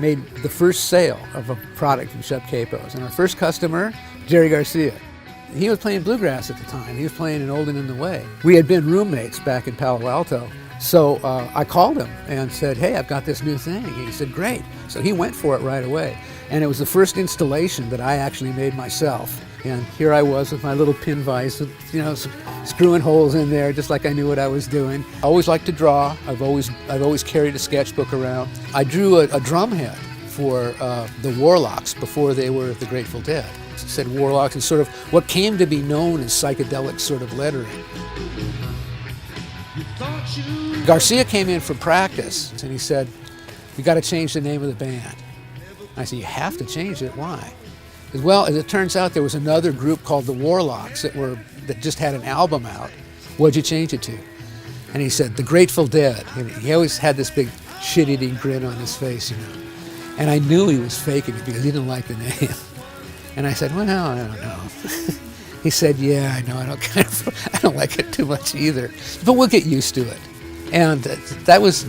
made the first sale of a product from Shubb Capos. And our first customer, Jerry Garcia. He was playing bluegrass at the time. He was playing in Old and in the Way. We had been roommates back in Palo Alto. So I called him and said, hey, I've got this new thing. And he said, great. So he went for it right away. And it was the first installation that I actually made myself. And here I was with my little pin vise, with, screwing holes in there, just like I knew what I was doing. I always liked to draw. I've always carried a sketchbook around. I drew a drum head for the Warlocks before they were the Grateful Dead. It said Warlocks and sort of what came to be known as psychedelic sort of lettering. Garcia came in for practice and he said, you got to change the name of the band. I said, you have to change it, why? Well, as it turns out, there was another group called the Warlocks that just had an album out. What'd you change it to? And he said, the Grateful Dead. And he always had this big shit-eating grin on his face, And I knew he was faking it because he didn't like the name. And I said, well, I don't know. He said, yeah, I know, I don't like it too much either. But we'll get used to it. And that was,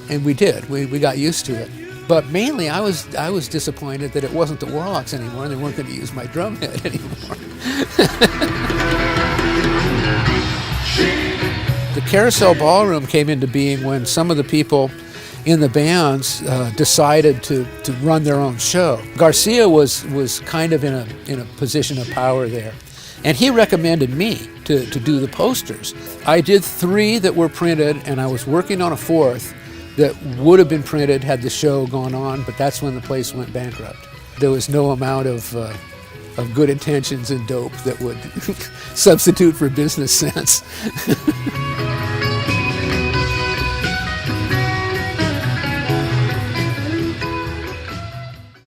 and we did. We got used to it. But mainly, I was disappointed that it wasn't the Warlocks anymore, and they weren't going to use my drum head anymore. The Carousel Ballroom came into being when some of the people in the bands decided to run their own show. Garcia was kind of in a position of power there, and he recommended me to do the posters. I did 3 that were printed, and I was working on a 4th that would have been printed had the show gone on, but that's when the place went bankrupt. There was no amount of good intentions and dope that would substitute for business sense.